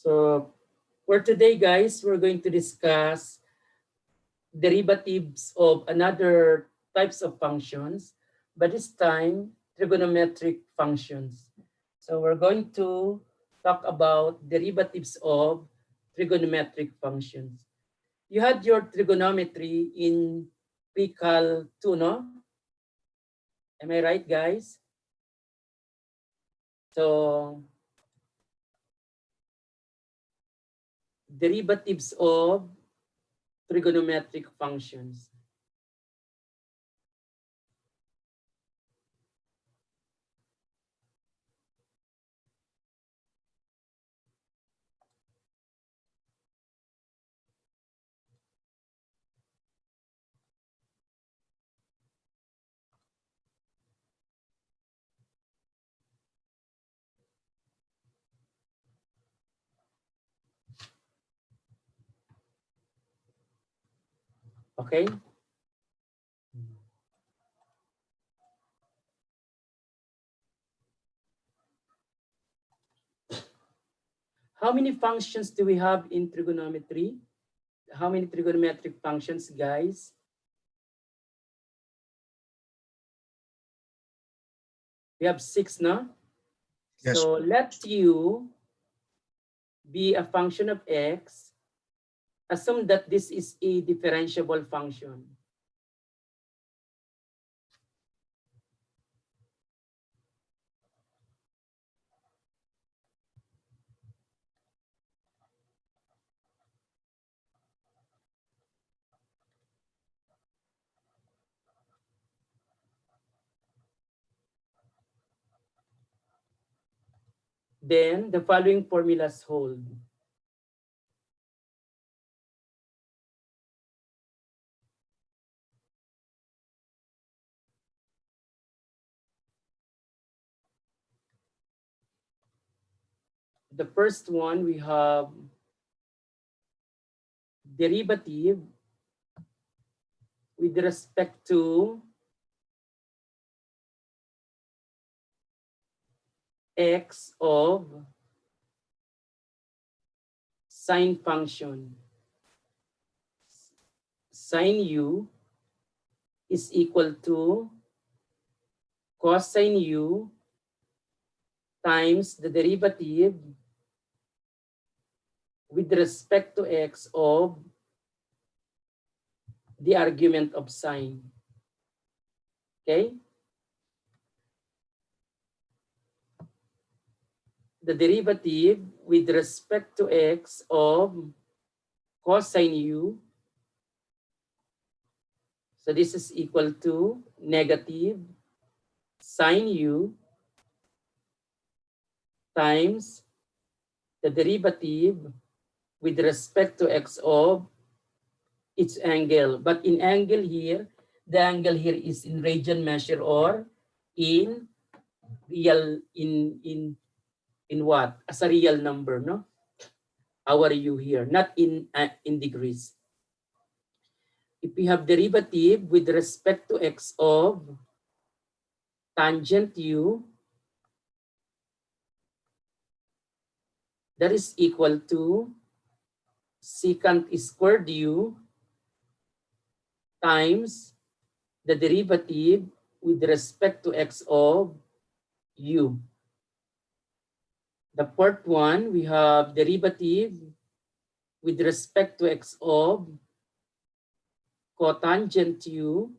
So for today, guys, we're going to discuss derivatives of another types of functions, but this time trigonometric functions. So we're going to talk about derivatives of trigonometric functions. You had your trigonometry in pre-cal 2, no? Am I right, guys? So derivatives of trigonometric functions. Okay? How many functions do we have in trigonometry? How many trigonometric functions, guys? We have 6, no? Yes. So let u be a function of x. Assume that this is a differentiable function. Then the following formulas hold. The first one, we have derivative with respect to x of sine function. Sine u is equal to cosine u times the derivative with respect to x of the argument of sine. Okay? The derivative with respect to x of cosine u. So this is equal to negative sine u times the derivative with respect to x of its angle. But in angle here, the angle here is in radian measure or in real, in what? As a real number, no? Our u here, not in degrees. If we have derivative with respect to x of tangent u, that is equal to secant squared u times the derivative with respect to x of u. The fourth one, we have derivative with respect to x of cotangent u,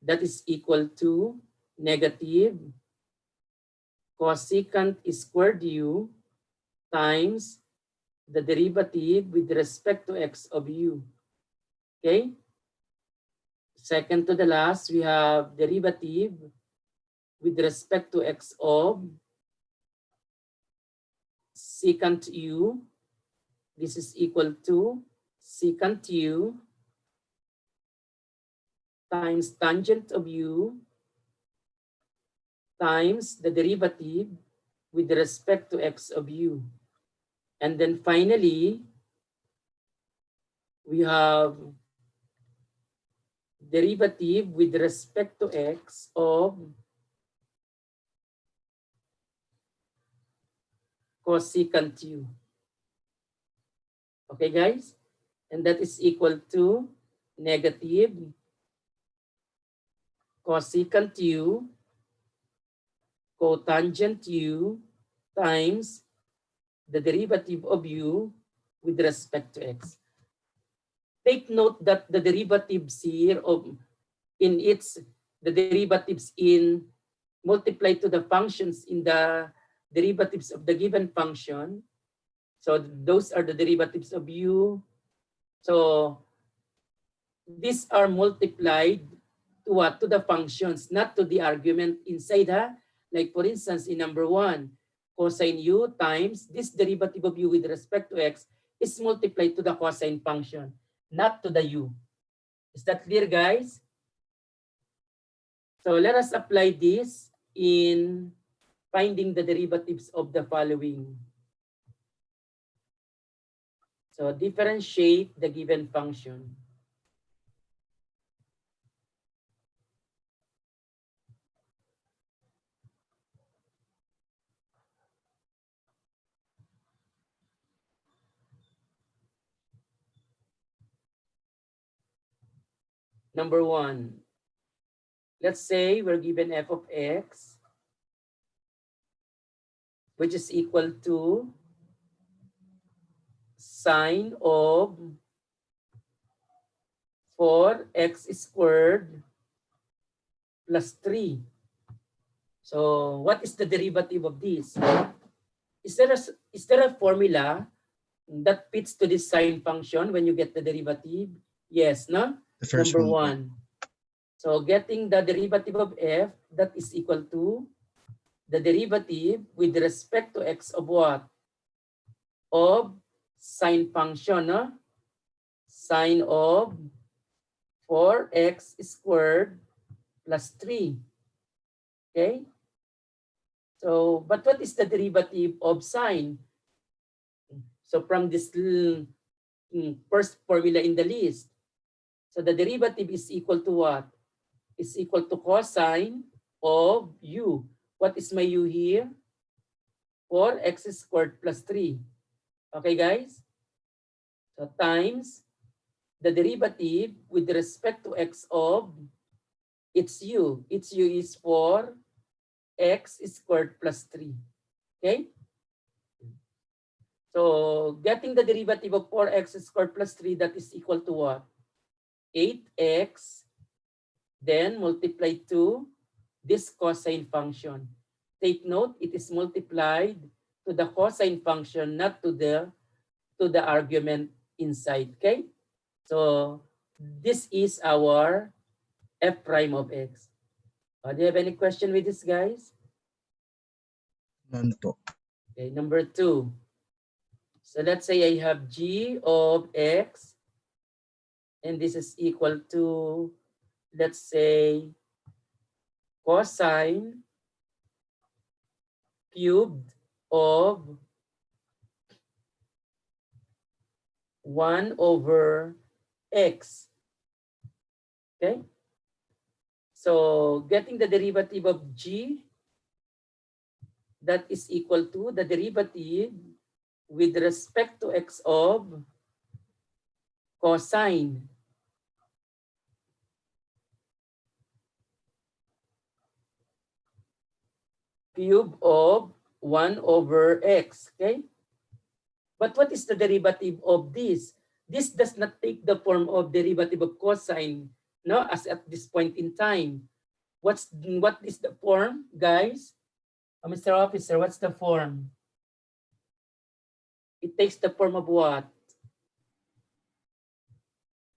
that is equal to negative cosecant squared u times the derivative with respect to x of u. Okay? Second to the last, we have derivative with respect to x of secant u. This is equal to secant u times tangent of u times the derivative with respect to x of u. And then finally, we have derivative with respect to x of cosecant u. Okay, guys? And that is equal to negative cosecant u cotangent u times the derivative of u with respect to x. Take note that the derivatives here the derivatives in multiply to the functions in the derivatives of the given function. So those are the derivatives of u. So these are multiplied to what? To the functions, not to the argument inside. Like for instance, in number 1, cosine u times this derivative of u with respect to x is multiplied to the cosine function, not to the u. Is that clear, guys? So let us apply this in finding the derivatives of the following. So differentiate the given function. Number 1, let's say we're given f of x, which is equal to sine of 4x squared plus 3. So what is the derivative of this? Is there a formula that fits to this sine function when you get the derivative? Yes, no? The first Number one. 1. So getting the derivative of f, that is equal to the derivative with respect to x of what? Of sine function, no? Sine of 4x squared plus 3. Okay? So, but what is the derivative of sine? So from this first formula in the list, so the derivative is equal to what? Is equal to cosine of u. What is my u here? 4x squared plus 3. Okay, guys? So times the derivative with respect to x of its u. Its u is 4x squared plus 3. Okay? So getting the derivative of 4x squared plus 3, that is equal to what? 8x, then multiply to this cosine function. Take note, it is multiplied to the cosine function, not to the argument inside. Okay? So this is our f prime of x. Do you have any question with this, guys? None po. Okay, number 2. So let's say I have g of x, and this is equal to, let's say, cosine cubed of 1 over x. Okay? So getting the derivative of g, that is equal to the derivative with respect to x of cosine cube of 1 over x. Okay? But what is the derivative of this? This does not take the form of derivative of cosine, no, as at this point in time. What is the form, guys? Mr. Officer, what's the form? It takes the form of what?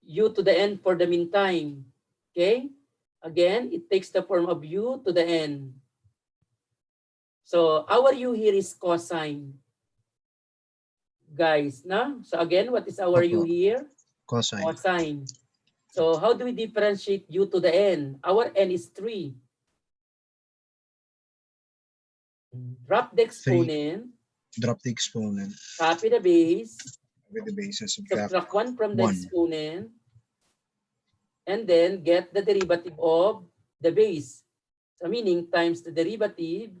U to the n for the meantime. Okay? Again, it takes the form of u to the n. So our u here is cosine. Guys, no? So again, what is our u here? Cosine. Cosine. So how do we differentiate u to the n? Our n is 3. Drop the exponent. Drop the exponent. Copy the base. With the basis of Subtract 1 from the 1. exponent. And then get the derivative of the base. So meaning times the derivative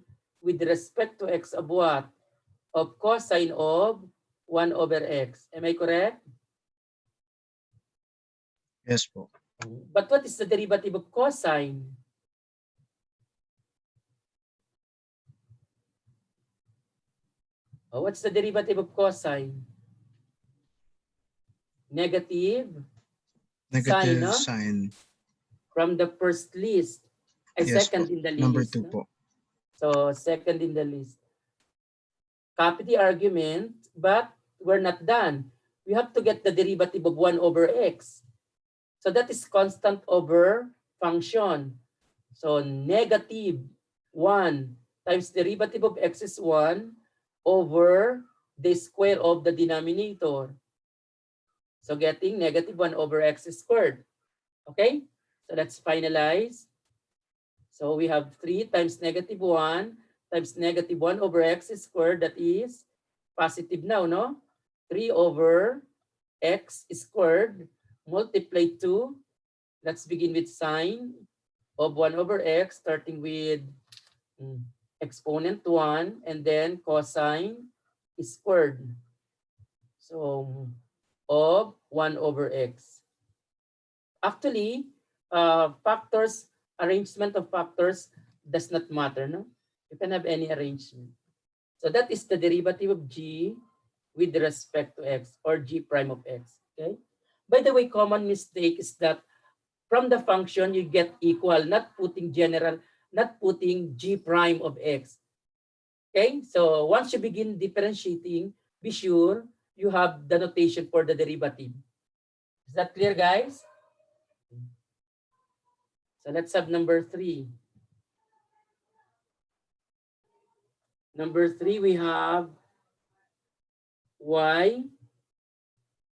with respect to x of what? of cosine of 1 over x. Am I correct? Yes po. But what is the derivative of cosine? Oh, what's the derivative of cosine? Negative sine, Negative no? sign. From the first list. Ay, Yes po. second in the Number list. 2 No? po. So, second in the list. Copy the argument, but we're not done. We have to get the derivative of 1 over x. So that is constant over function. So negative 1 times derivative of x is 1 over the square of the denominator. So getting negative 1 over x squared. Okay? So let's finalize. So we have 3 times negative 1 times negative 1 over x squared. That is positive now, no? 3 over x squared multiply 2. Let's begin with sine of 1 over x, starting with exponent 1, and then cosine squared. So, of 1 over x. Actually, factors, arrangement of factors does not matter, no? You can have any arrangement. So that is the derivative of g with respect to x, or g prime of x, okay? By the way, common mistake is that from the function you get equal, not putting general, not putting g prime of x. Okay, so once you begin differentiating, be sure you have the notation for the derivative. Is that clear, guys? So let's have number 3. Number 3, we have y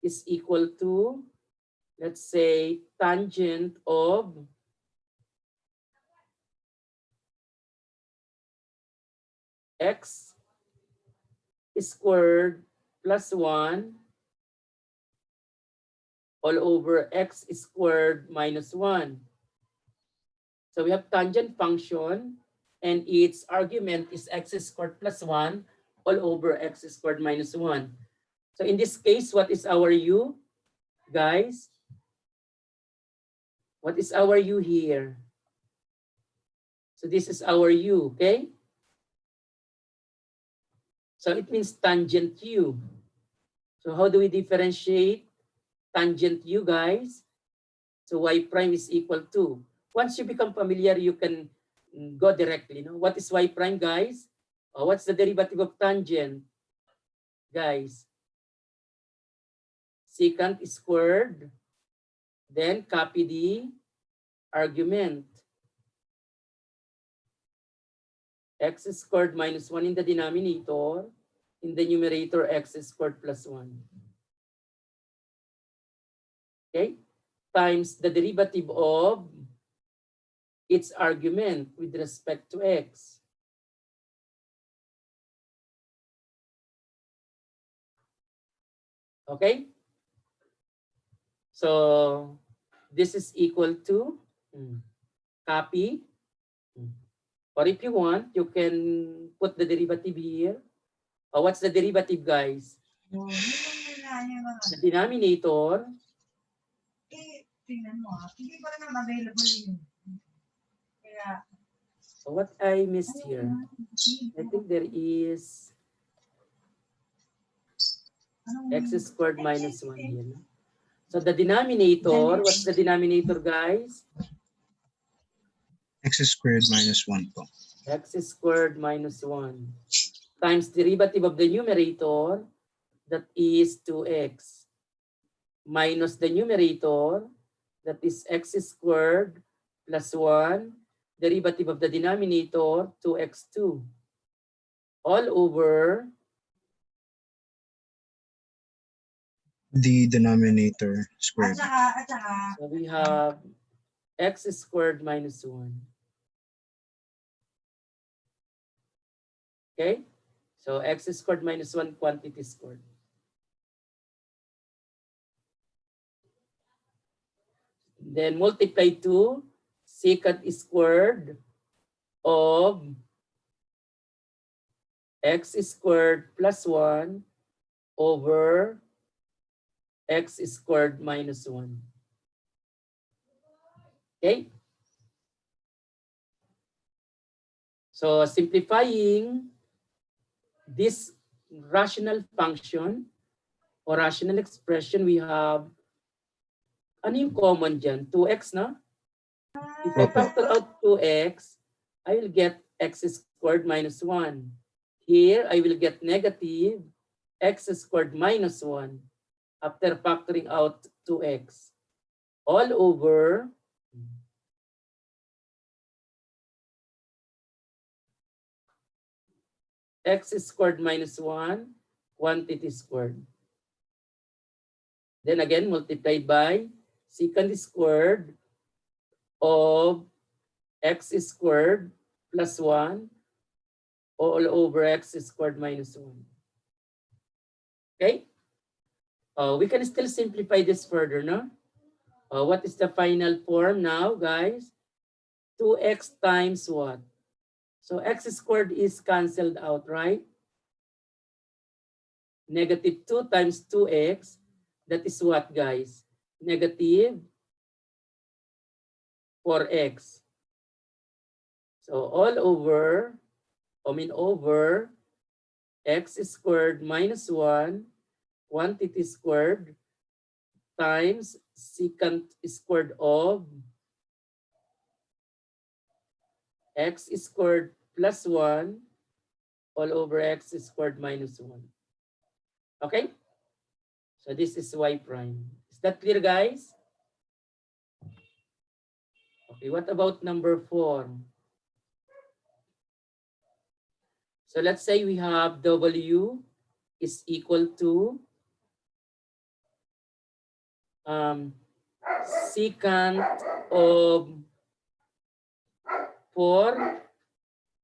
is equal to, let's say, tangent of x squared plus 1 all over x squared minus 1. So we have tangent function and its argument is x squared plus 1 all over x squared minus 1. So in this case, what is our u, guys? What is our u here? So this is our u, okay? So it means tangent u. So how do we differentiate tangent u, guys? So y prime is equal to. Once you become familiar, you can go directly. No? What is y prime, guys? What's the derivative of tangent, guys? Secant squared. Then copy the argument. X squared minus 1 in the denominator. In the numerator, x squared plus 1. Okay? Times the derivative of its argument with respect to x. Okay? So this is equal to copy. Or if you want, you can put the derivative here. What's the derivative, guys? The denominator. So what I missed here? I think there is x squared minus 1 here. No? So the denominator, what's the denominator, guys? X squared minus 1 po. X squared minus 1 times derivative of the numerator, that is 2x, minus the numerator, that is x squared plus 1, derivative of the denominator, 2x2, all over The denominator squared. So we have x squared minus 1. Okay? So x squared minus 1 quantity squared. Then multiply 2 secant squared of x squared plus 1 over x squared minus 1. Okay? So simplifying this rational function or rational expression, we have, ano yung common dyan? 2x, no? If I Opo. factor out 2x, I will get x squared minus 1. Here, I will get negative x squared minus 1 after factoring out 2x. All over x squared minus 1 quantity squared. Then again, multiplied by secant squared of x squared plus 1 all over x squared minus 1. Okay? We can still simplify this further, no? What is the final form now, guys? 2x times what? So x squared is canceled out, right? Negative 2 times 2x, that is what, guys? Negative 4x. So all over, over x squared minus 1 quantity squared times secant squared of x squared plus 1 all over x squared minus 1. Okay? So this is y prime. Is that clear, guys? Okay, what about number 4? So let's say we have w is equal to secant of 4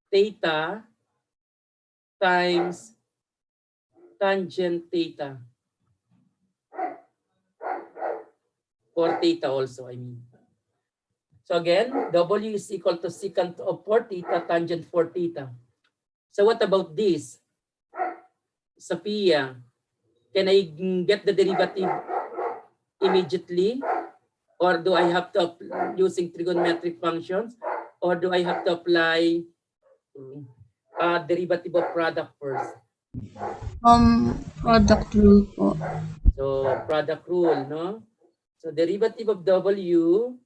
theta times tangent theta. 4 theta also, I mean. So again, w is equal to secant of 4 theta tangent 4 theta. So what about this? Sophia, can I get the derivative immediately? Or do I have to using trigonometric functions? Or do I have to apply derivative of product first? Product rule po. So product rule, no? So derivative of w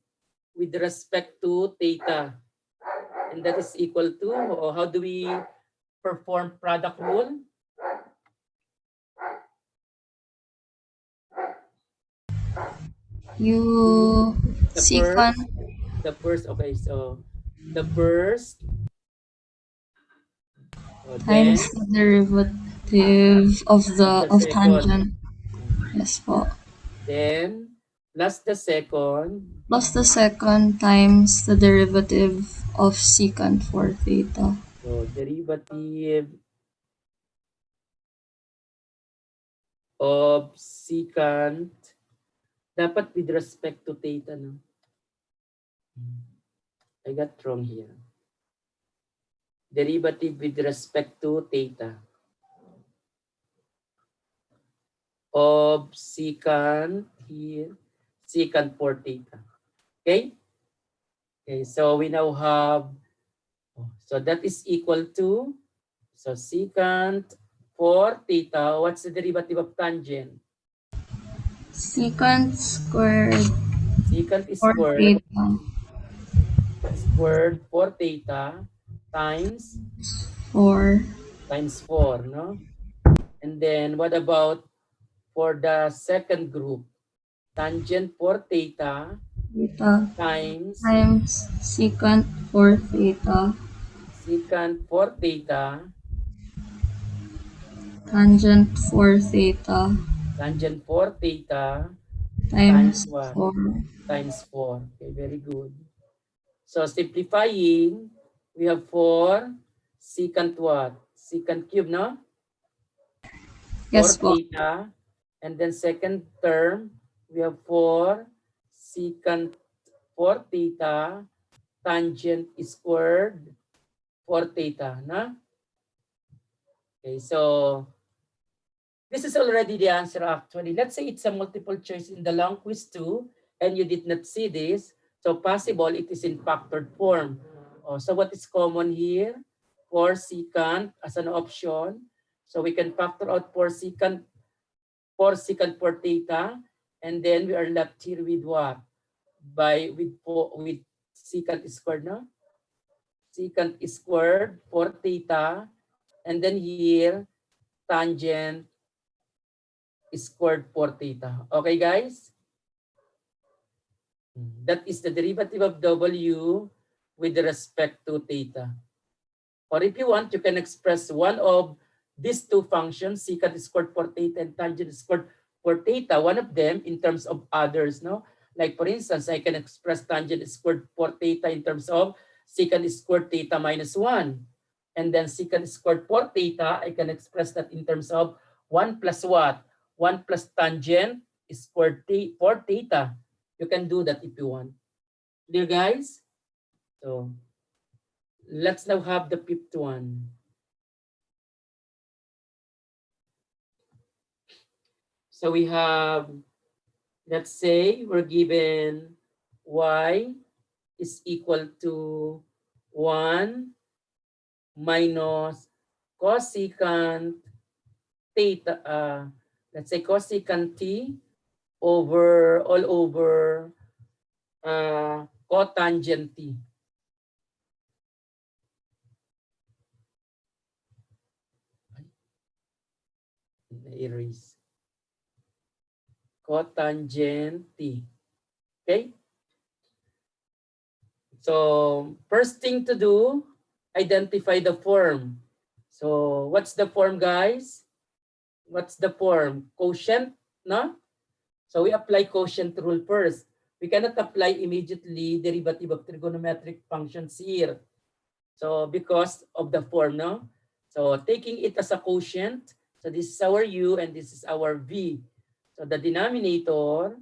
with respect to theta. And that is equal to, or how do we perform product rule? You The secant first, okay, so the first, times then the derivative of second, tangent. Yes po. then plus the second, Plus the second times the derivative of secant for theta. so derivative of secant, dapat with respect to theta, no? I got wrong here. Derivative with respect to theta of secant here, secant for theta. Okay? Okay, so we now have, so that is equal to, so secant for theta, what's the derivative of tangent? Secant squared Secant is for theta squared for theta times for 4, no? And then what about for the second group? Tangent for theta theta times times secant for theta secant for theta tangent for theta tangent for theta times times what? 4. Times 4. Okay, very good. So simplifying, we have 4 secant what? Secant cube, no? 4 Yes po. theta. And then second term, we have 4 secant 4 theta tangent squared 4 theta, na? Okay, so this is already the answer actually. Let's say it's a multiple choice in the long quiz 2 and you did not see this. So possible it is in factored form. Oh, so what is common here? 4 secant as an option. So we can factor out 4 secant 4 theta. And then we are left here with what? With secant squared, no? Secant squared 4 theta. And then here, tangent squared 4 theta. Okay, guys? That is the derivative of W with respect to theta. Or if you want, you can express one of these two functions, secant squared 4 theta and tangent squared 4 theta, one of them in terms of others, no? Like for instance, I can express tangent squared 4 theta in terms of secant squared theta minus 1. And then secant squared 4 theta, I can express that in terms of 1 plus what? 1 plus tangent squared 4 theta. You can do that if you want. Dear guys? So let's now have the fifth one. So we have, let's say we're given y is equal to 1 minus cosecant theta, let's say cosecant t over all over cotangent t. Erase. Cotangent t. Okay? So first thing to do, identify the form. So what's the form, guys? What's the form? Quotient, no? So we apply quotient rule first. We cannot apply immediately derivative of trigonometric functions here. So because of the form, no? So taking it as a quotient, so this is our u and this is our v. So the denominator,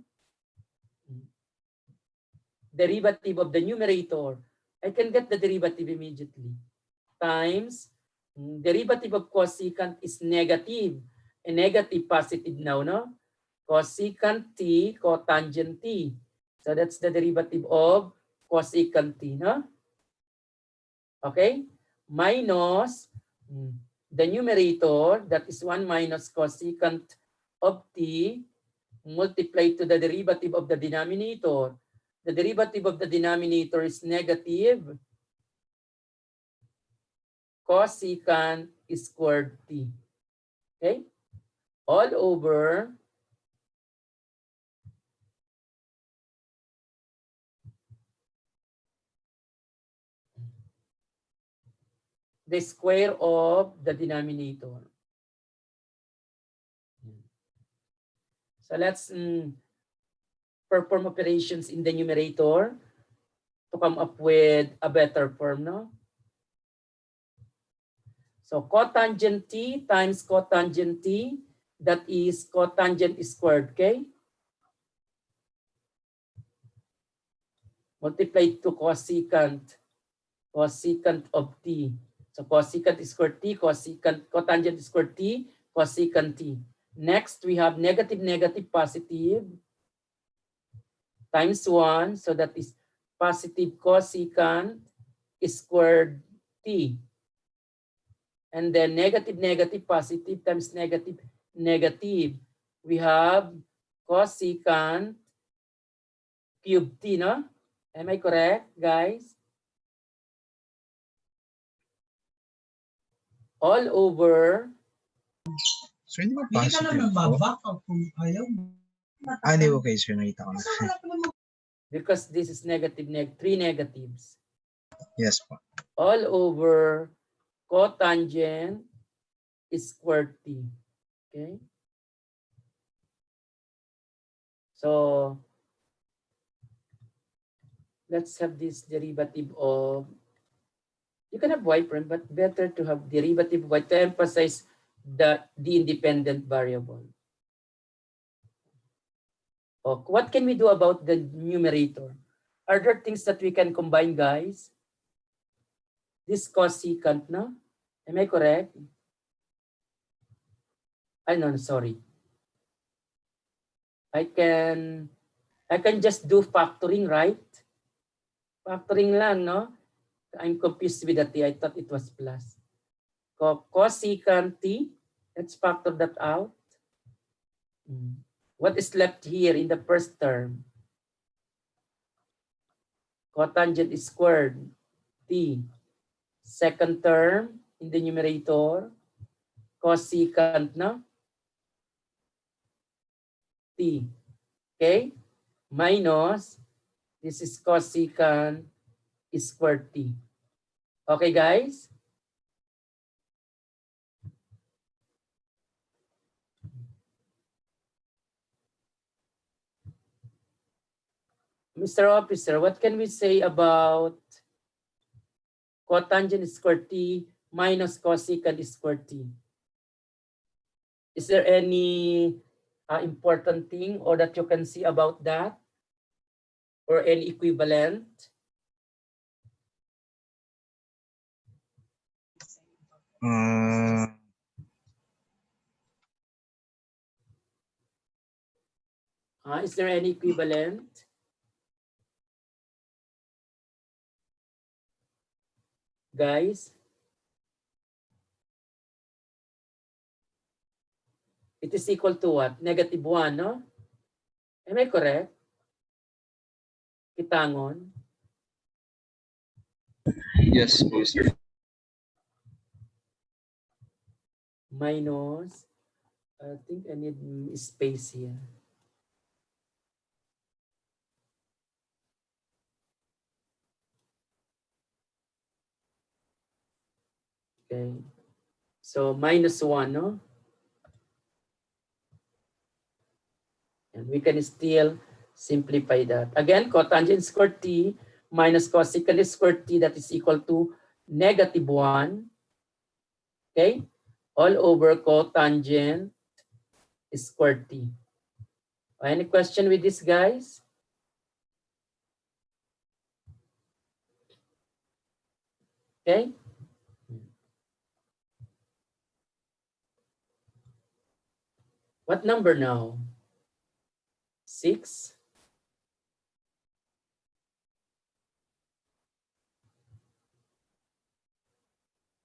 derivative of the numerator, I can get the derivative immediately. Times derivative of cosecant is negative. A negative positive now, no? Cosecant t, cotangent t. So that's the derivative of cosecant t, no? Okay? Minus the numerator, that is 1 minus cosecant of t, multiplied to the derivative of the denominator. The derivative of the denominator is negative cosecant squared t. Okay? All over the square of the denominator. So let's perform operations in the numerator to come up with a better form, no? So cotangent t times cotangent t, that is cotangent squared, okay? Multiplied to cosecant of t. So cosecant squared t, cotangent squared t, cosecant t. Next, we have negative, negative, positive times 1. So that is positive cosecant squared t. And then negative, negative, positive times negative, negative. We have cosecant cube t, no? Am I correct, guys? All over. So, hindi ba positive po? Hindi, okay, sir. Nakita ko na. Because this is negative, 3 negatives. Yes po. All over cotangent squared t. Okay? So, let's have this derivative of, you can have y prime, but better to have derivative of y to emphasize the independent variable. Oh, what can we do about the numerator? Are there things that we can combine, guys? This cosecant, no? Am I correct? No, sorry. I can just do factoring, right? Factoring lang, no? I'm confused with the t. I thought it was plus. Cosecant t. Let's factor that out. What is left here in the first term? Cotangent squared t. Second term in the numerator, cosecant na t. Okay? Minus, this is cosecant squared t. Okay, guys? Mr. Officer, what can we say about cotangent squared t minus cosecant squared t? Is there any important thing or that you can see about that? Or any equivalent? Is there any equivalent? Guys? It is equal to what? Negative 1, no? Am I correct? Kitangon? Yes, po, sir. Minus, I think I need space here. Okay. So minus 1, no? And we can still simplify that. Again, cotangent squared t minus cosecant squared t, that is equal to negative 1. Okay? All over cotangent squared t. Any question with this, guys? Okay? What number now? 6?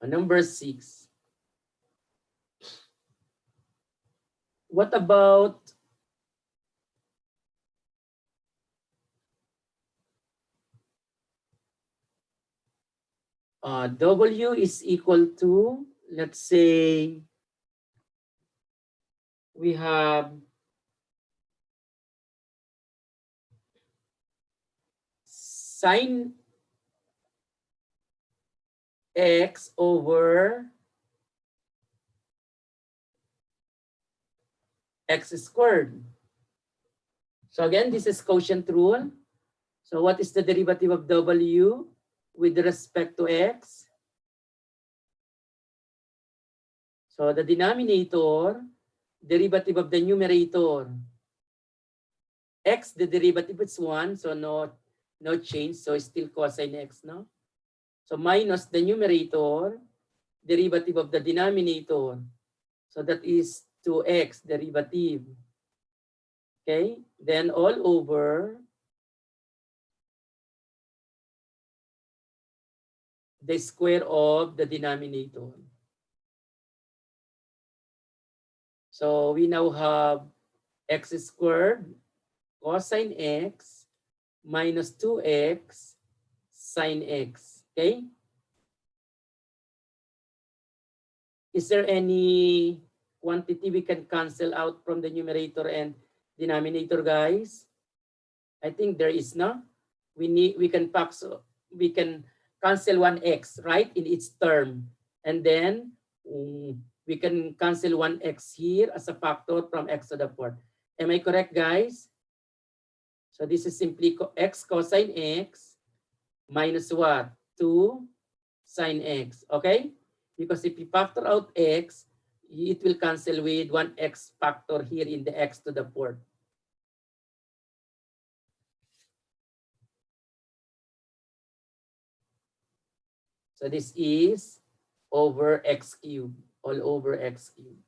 Number 6. What about W is equal to, let's say, we have sine x over x squared. So again, this is quotient rule. So what is the derivative of W with respect to x? So the denominator, derivative of the numerator. X, the derivative is 1, so no change. So it's still cosine x, no? So minus the numerator, derivative of the denominator. So that is 2x derivative. Okay, then all over the square of the denominator. So we now have x squared cosine x minus 2x sine x. Okay? Is there any quantity we can cancel out from the numerator and denominator, guys? I think there is, no? We can cancel 1x, right, in each term. And then we can cancel 1x here as a factor from x to the 4th. Am I correct, guys? So this is simply x cosine x minus what? 2 sine x. Okay? Because if you factor out x, it will cancel with 1x factor here in the x to the 4th. So this is over x cubed, all over x cubed.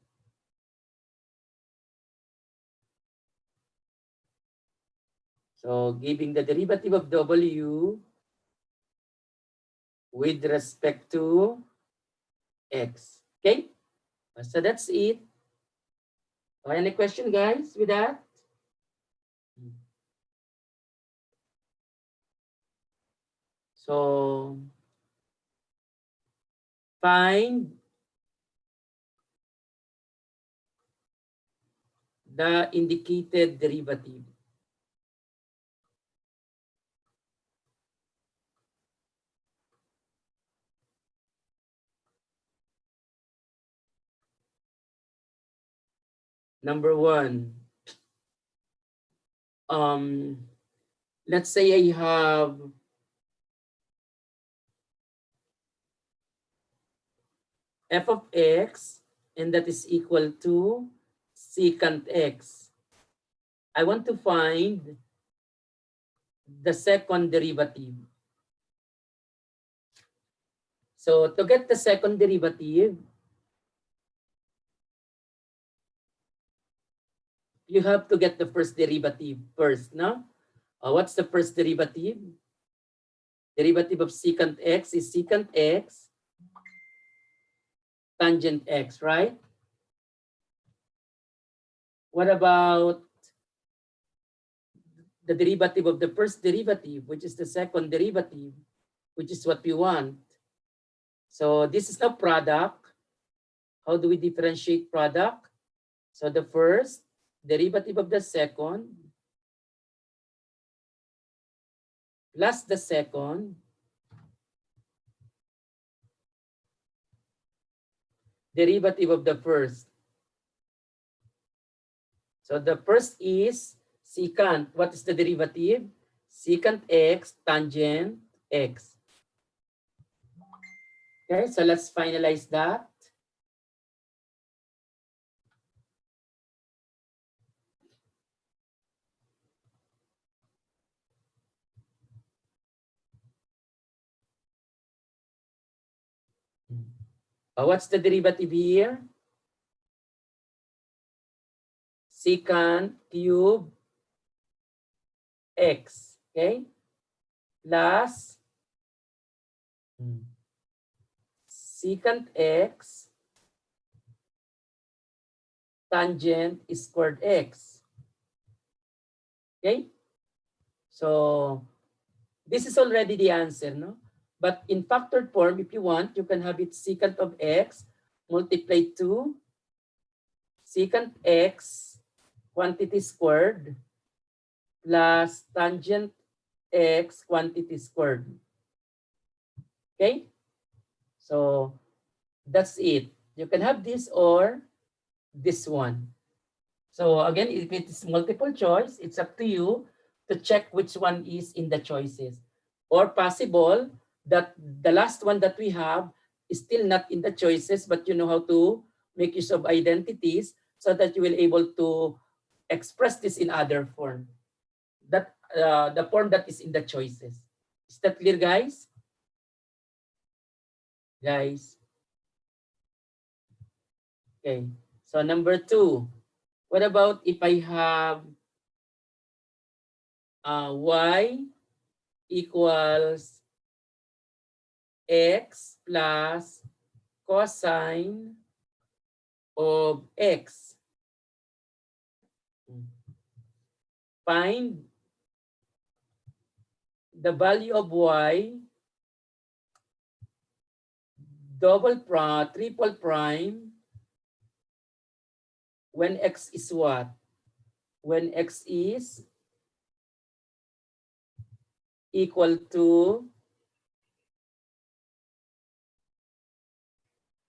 So giving the derivative of W with respect to X. Okay? So that's it. Any question, guys, with that? So find the indicated derivative. Number one, let's say I have f of x, and that is equal to secant x. I want to find the second derivative. So to get the second derivative, you have to get the first derivative first, no? What's the first derivative? Derivative of secant x is secant x tangent x, right? What about the derivative of the first derivative, which is the second derivative, which is what we want? So this is the product. How do we differentiate product? So the first derivative of the second plus the second derivative of the first. So the first is secant. What is the derivative? Secant x tangent x. Okay, so let's finalize that. What's the derivative here? Secant cube x, okay? Plus secant x tangent squared x. Okay? So this is already the answer, no? But in factored form, if you want, you can have it secant of x multiplied to secant x quantity squared plus tangent x quantity squared. Okay? So that's it. You can have this or this one. So again, if it is multiple choice, it's up to you to check which one is in the choices. Or possible that the last one that we have is still not in the choices, but you know how to make use of identities so that you will able to express this in other form. That the form that is in the choices. Is that clear, guys? Guys. Okay. So number 2. What about if I have y equals x plus cosine of x. Find the value of y double prime, triple prime when x is what? When x is equal to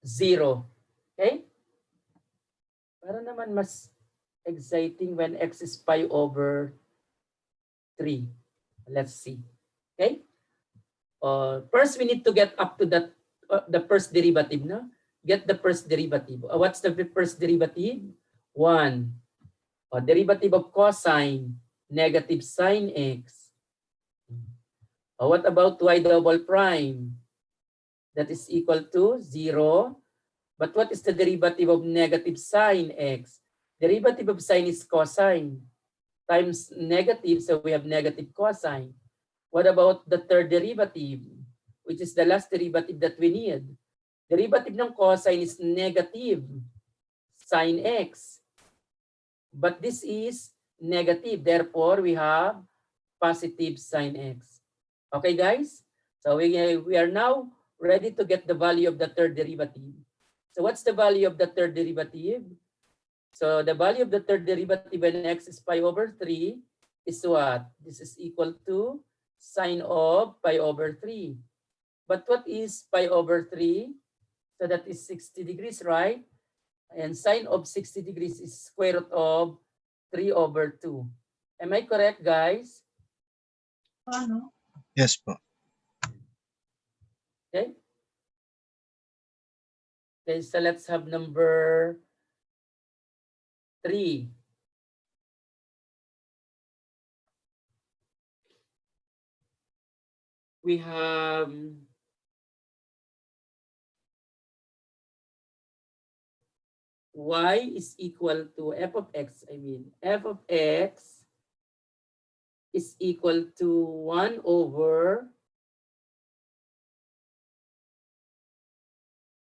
0. Okay? Para naman mas exciting when x is pi over 3. Let's see. Okay? First, we need to get up to that the first derivative. No? Get the first derivative. What's the first derivative? 1. Derivative of cosine, negative sine x. What about y double prime? That is equal to 0. But what is the derivative of negative sine x? Derivative of sine is cosine. times negative, so we have negative cosine. What about the third derivative, which is the last derivative that we need? Derivative ng cosine is negative sine x. But this is negative. Therefore, we have positive sine x. Okay, guys? So we are now ready to get the value of the third derivative. So what's the value of the third derivative? So the value of the third derivative when x is pi over 3 is what? This is equal to sine of pi over 3. But what is pi over 3? So that is 60 degrees, right? And sine of 60 degrees is square root of 3 over 2. Am I correct, guys? Yes po. Okay. Okay, so let's have number 3. We have y is equal to f of x. F of x is equal to 1 over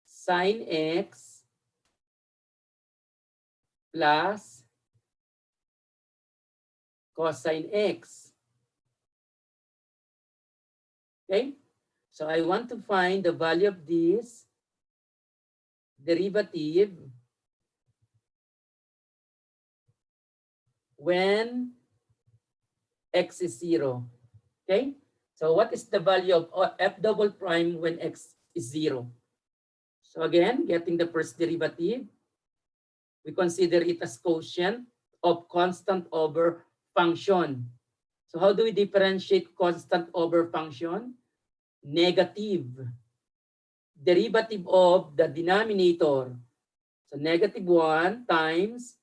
sine x plus cosine x. Okay? So I want to find the value of this derivative when x is 0. Okay? So what is the value of f double prime when x is 0? So again, getting the first derivative, we consider it as quotient of constant over function. So how do we differentiate constant over function? Negative. Derivative of the denominator. So negative 1 times,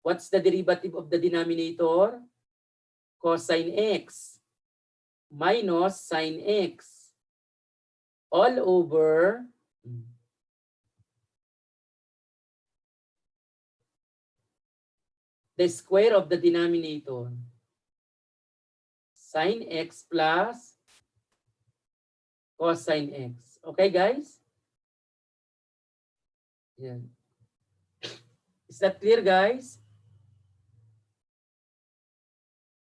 what's the derivative of the denominator? Cosine x minus sine x all over the square of the denominator. Sine x plus cosine x. Okay, guys? Yeah. Is that clear, guys?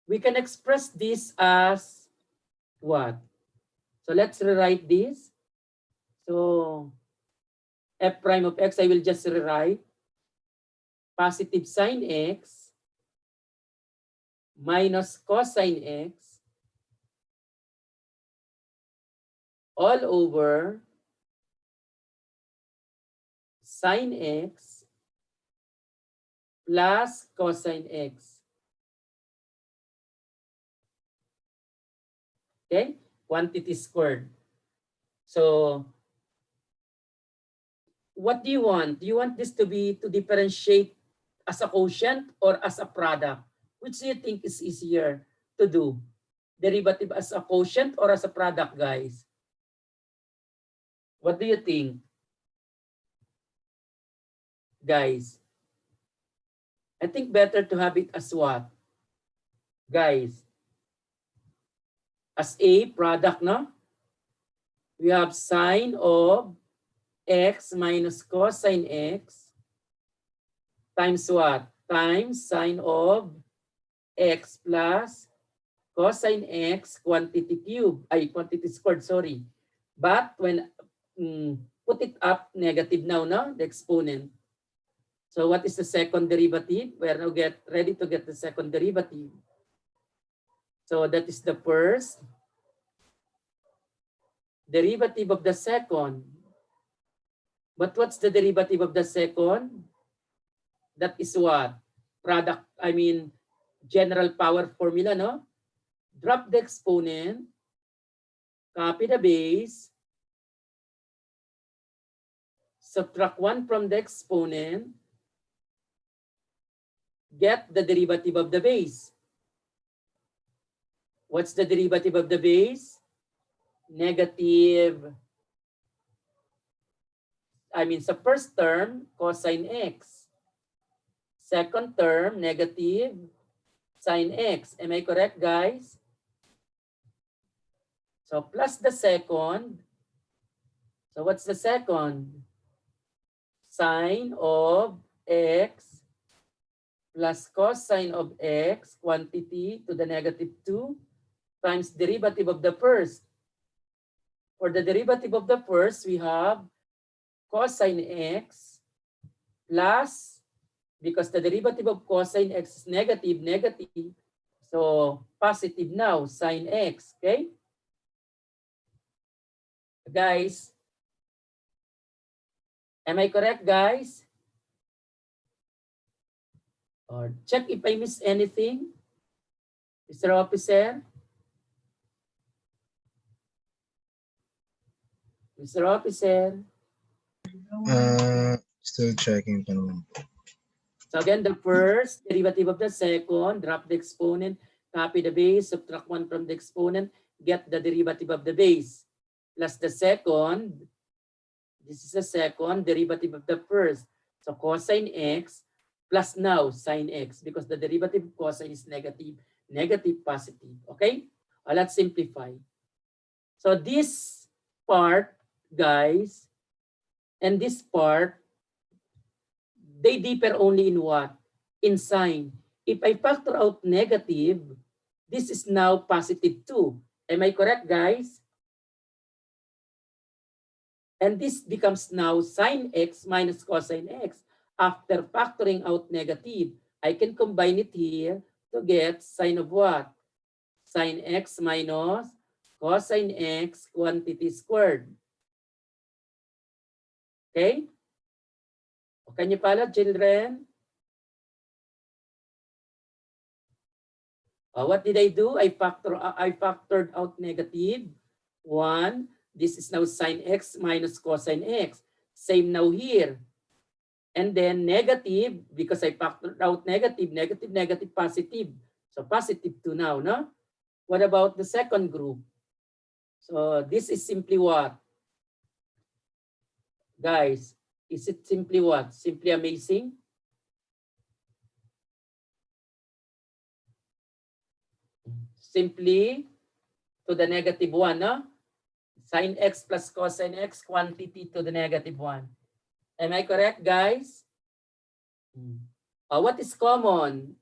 We can express this as what? So let's rewrite this. So f prime of x, I will just rewrite positive sine x minus cosine x all over sine x plus cosine x. Okay? Quantity squared. So what do you want? Do you want this to differentiate as a quotient or as a product? Which do you think is easier to do? Derivative as a quotient or as a product, guys? What do you think? Guys, I think better to have it as what? Guys, as a product, no? We have sine of x minus cosine x times what? Times sine of x plus cosine x quantity cube, quantity squared, sorry. But when put it up negative now, no? The exponent. So what is the second derivative? We are now ready to get the second derivative. So that is the first derivative of the second. But what's the derivative of the second? That is what? Product, general power formula, no? Drop the exponent, copy the base, subtract 1 from the exponent, get the derivative of the base. What's the derivative of the base? Negative. Sa first term, cosine x. Second term, negative sine x. Am I correct, guys? So plus the second. So what's the second? Sine of x plus cosine of x, quantity to the negative 2 times derivative of the first. For the derivative of the first, we have cosine x plus, because the derivative of cosine x is negative, negative. So positive now, sine x, okay? Guys, am I correct, guys? Or check if I miss anything, Mr. Officer. Mr. Officer. Still checking pa naman. So again, the first derivative of the second, drop the exponent, copy the base, subtract 1 from the exponent, get the derivative of the base. Plus the second, this is the second derivative of the first. So cosine x plus now sine x, because the derivative of cosine is negative, negative, positive. Okay? Let's simplify. So this part, guys, and this part, they differ only in what? In sign. If I factor out negative, this is now positive 2. Am I correct, guys? And this becomes now sine x minus cosine x. After factoring out negative, I can combine it here to get sine of what? Sine x minus cosine x quantity squared. Okay? Can you follow, children? What did I do? I factored out negative 1. This is now sine x minus cosine x. Same now here. And then negative, because I factored out negative, negative, negative, positive. So positive 2 now, no? What about the second group? So this is simply what? Guys, is it simply what? Simply amazing? Simply to the negative 1, no? Sine x plus cosine x, quantity to the negative 1. Am I correct, guys? What is common?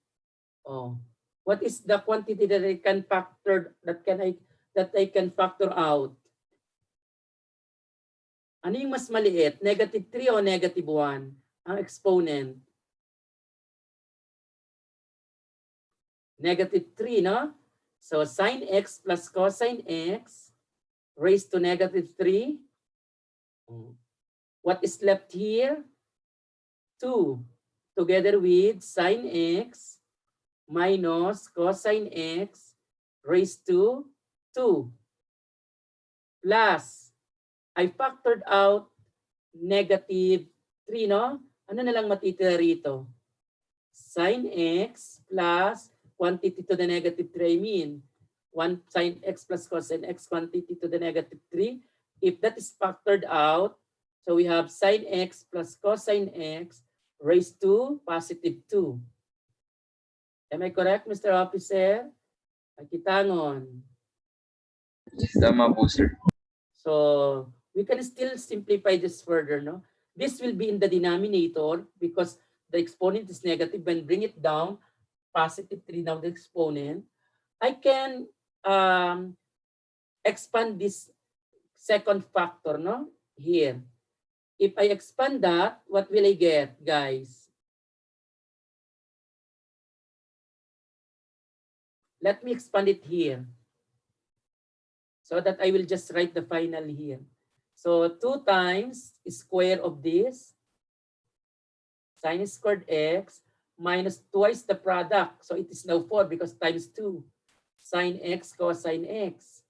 What is the quantity that I can factor, that I can factor out? Ano yung mas maliit? Negative 3 o negative 1? Ang exponent. Negative 3, no? So sine x plus cosine x raised to negative 3. What is left here? 2 together with sine x minus cosine x raised to 2 plus, I factored out negative 3, no? Ano na lang matitira rito? Sine x plus quantity to the negative 3, I mean, 1 sine x plus cosine x quantity to the negative 3. If that is factored out, so we have sine x plus cosine x raised to positive 2. Am I correct, Mr. Officer? Kitangon. Tama po, sir. So we can still simplify this further, no? This will be in the denominator because the exponent is negative. When bring it down, positive 3 now the exponent. I can expand this second factor, no? Here. If I expand that, what will I get, guys? Let me expand it here so that I will just write the final here. So 2 times square of this, sine squared x, minus twice the product. So it is now 4 because times 2. Sine x cosine x.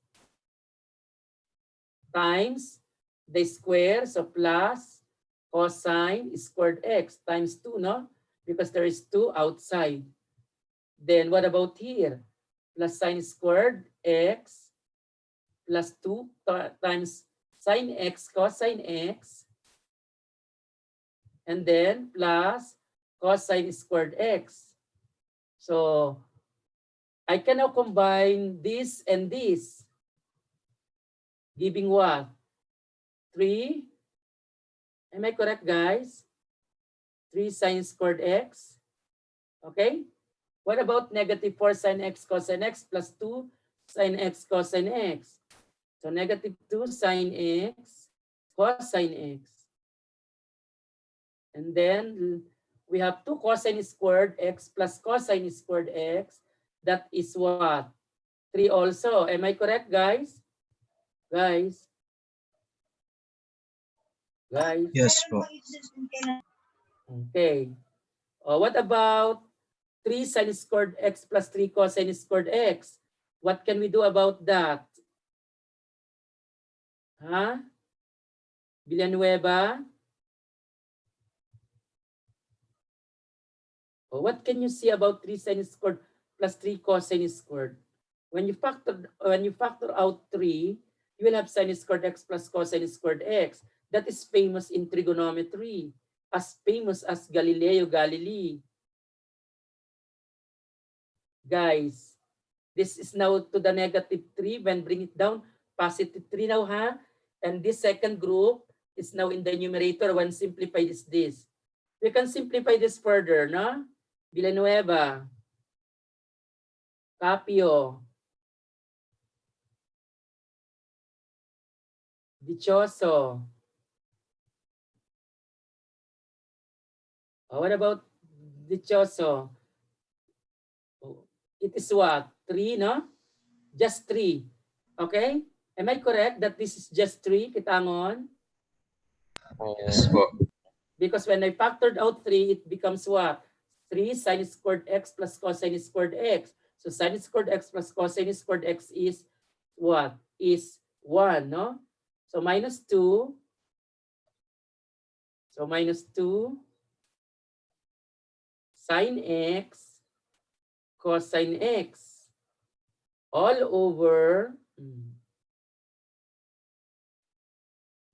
Times the square, so plus cosine squared x times 2, no? Because there is 2 outside. Then what about here? Plus sine squared x plus 2 times sine x cosine x, and then plus cosine squared x. So I can now combine this and this, giving what? 3. Am I correct, guys? 3 sine squared x. Okay? What about negative 4 sine x cosine x plus 2 sine x cosine x? So negative 2 sine x cosine x. And then we have 2 cosine squared x plus cosine squared x. That is what? 3 also. Am I correct, guys? Guys? Guys? Yes po. Okay. What about 3 sine squared x plus 3 cosine squared x? What can we do about that? Huh? Villanueva? What can you see about 3 sine squared plus 3 cosine squared? When you factor out 3, you will have sine squared x plus cosine squared x. That is famous in trigonometry, as famous as Galileo Galilei. Guys, this is now to the negative 3. When bring it down, positive 3 now, ha? And this second group is now in the numerator. When simplified is this. We can simplify this further, no? Villanueva, Capio, Dichoso. What about Dichoso? It is what? 3, no? Just 3. Okay? Am I correct that this is just 3, Kitangon? Yes po. Because when I factored out 3, it becomes what? 3 sine squared x plus cosine squared x. So sine squared x plus cosine squared x is what? Is 1, no? So minus 2. So minus 2 sine x cosine x all over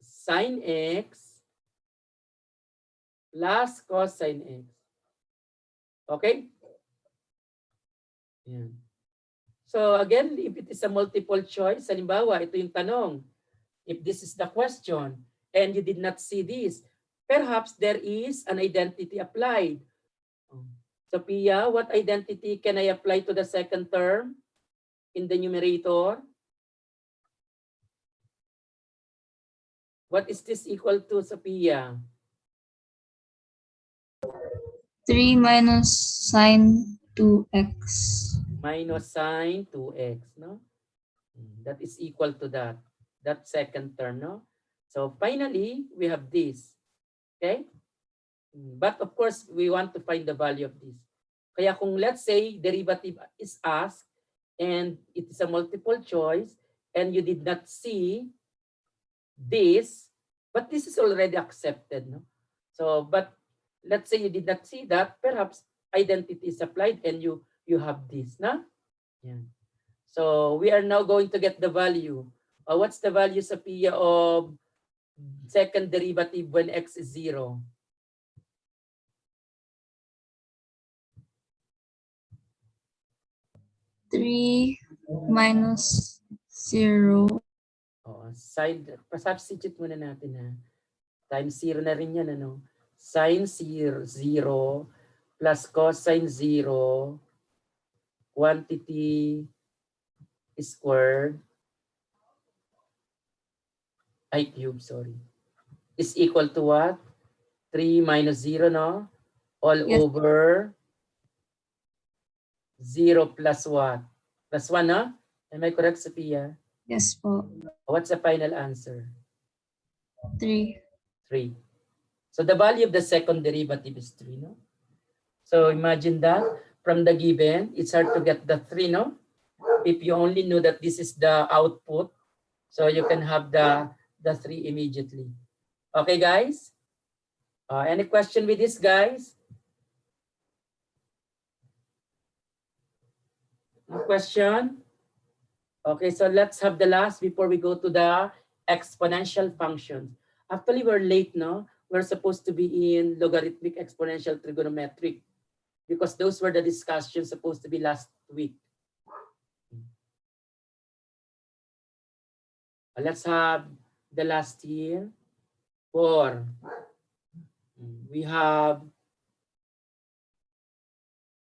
sine x plus cosine x. Okay? Yan. So again, if it is a multiple choice, halimbawa, ito yung tanong. If this is the question and you did not see this, perhaps there is an identity applied. Sophia, what identity can I apply to the second term in the numerator? What is this equal to, Sophia? 3 minus sine 2x. Minus sine 2x, no? That is equal to that second term, no? So finally, we have this, okay? But of course, we want to find the value of this. Kaya kung let's say derivative is asked and it is a multiple choice and you did not see this, but this is already accepted, no? So, but let's say you did not see that, perhaps identity is applied and you have this, no? Yeah. So we are now going to get the value. What's the value, Sophia, of second derivative when x is 0? 3 minus 0. Side, substitute muna natin, ha. Times 0 na rin yan, ano? Sine 0 plus cosine 0 quantity squared cube, sorry, is equal to what? 3 minus 0, no? All Yes. over 0 plus what? Plus 1, no? Am I correct, Sophia? Yes po. What's the final answer? 3. 3. So the value of the second derivative is 3, no? So imagine that from the given, it's hard to get the 3, no? If you only know that this is the output, so you can have the 3 immediately. Okay, guys? Any question with this, guys? No question? Okay, so let's have the last before we go to the exponential functions. Actually, we're late, no? We're supposed to be in logarithmic, exponential, trigonometric, because those were the discussions supposed to be last week. Let's have the last here. 4. We have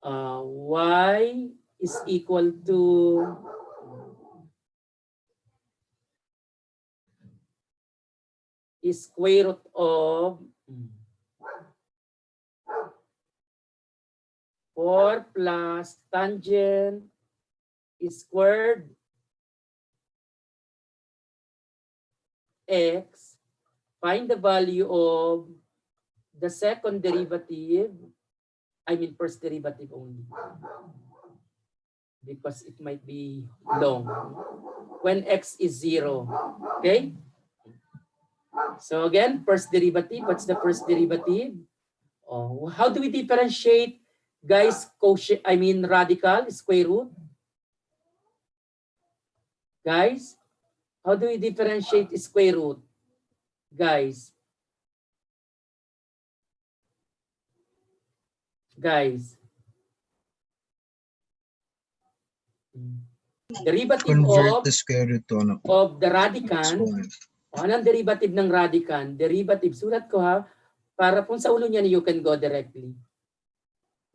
y is equal to square root of 4 plus tangent squared x. Find the value of the second derivative. I mean first derivative only, because it might be long when x is 0. Okay? So again, first derivative. What's the first derivative? Oh, how do we differentiate, guys, quotient? I mean radical, square root. Guys, how do we differentiate square root? Guys. Derivative Convert of the square root to ano, the radicand. exponent. Anong derivative ng radicand? Derivative, sulat ko ha, para kung sa ulo niyan, you can go directly.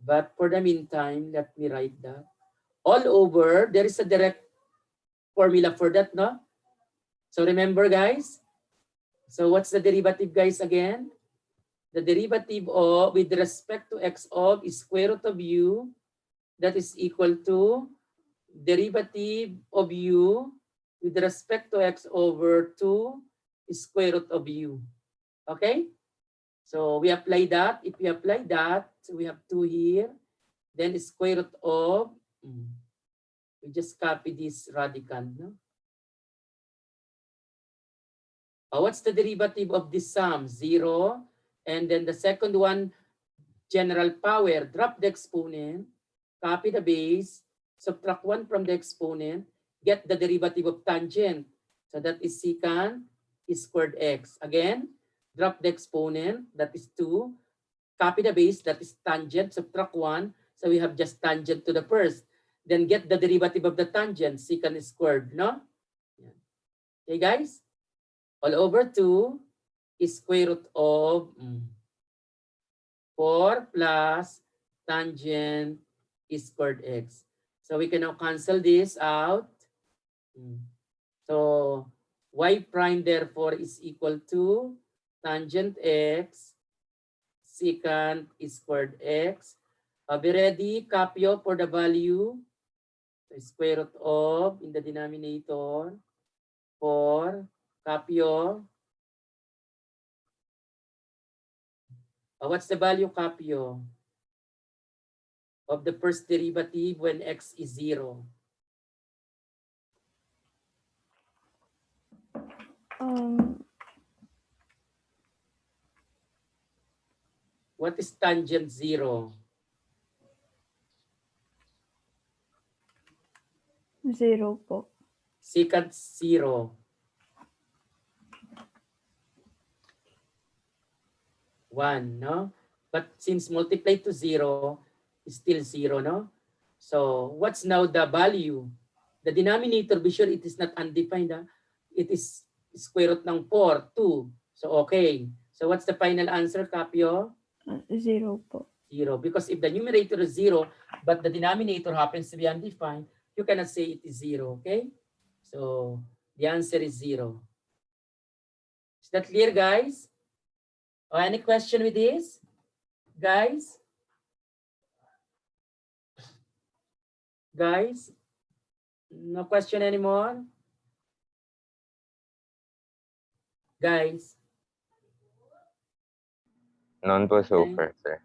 But for the meantime, let me write that. All over, there is a direct formula for that, no? So remember, guys? So what's the derivative, guys, again? The derivative of, with respect to x of, is square root of u, that is equal to derivative of u with respect to x over 2 square root of u. Okay? So we apply that. If we apply that, so we have 2 here. Then square root of, we just copy this radicand. No? What's the derivative of this sum? 0. And then the second one, general power. Drop the exponent, copy the base, subtract 1 from the exponent, get the derivative of tangent. So that is secant squared x. Again, drop the exponent, that is 2. Copy the base, that is tangent, subtract 1. So we have just tangent to the first. Then get the derivative of the tangent, secant squared, no? Okay, guys? All over 2 is square root of 4 plus tangent squared x. So we can now cancel this out. So y prime therefore is equal to tangent x secant squared x. Be ready, copy for the value. So square root of in the denominator 4, copy. What's the value, copy, of the first derivative when x is 0? What is tangent 0? 0 po. Secant 0. 1, no? But since multiply to 0, is still 0, no? So what's now the value? The denominator, be sure it is not undefined. It is square root ng 4, 2. So okay. So what's the final answer, Capio? 0 po. 0. Because if the numerator is 0, but the denominator happens to be undefined, you cannot say it is 0, okay? So the answer is 0. Is that clear, guys? Any question with this, guys? Guys, no question anymore? Guys? None po so Okay. far, sir.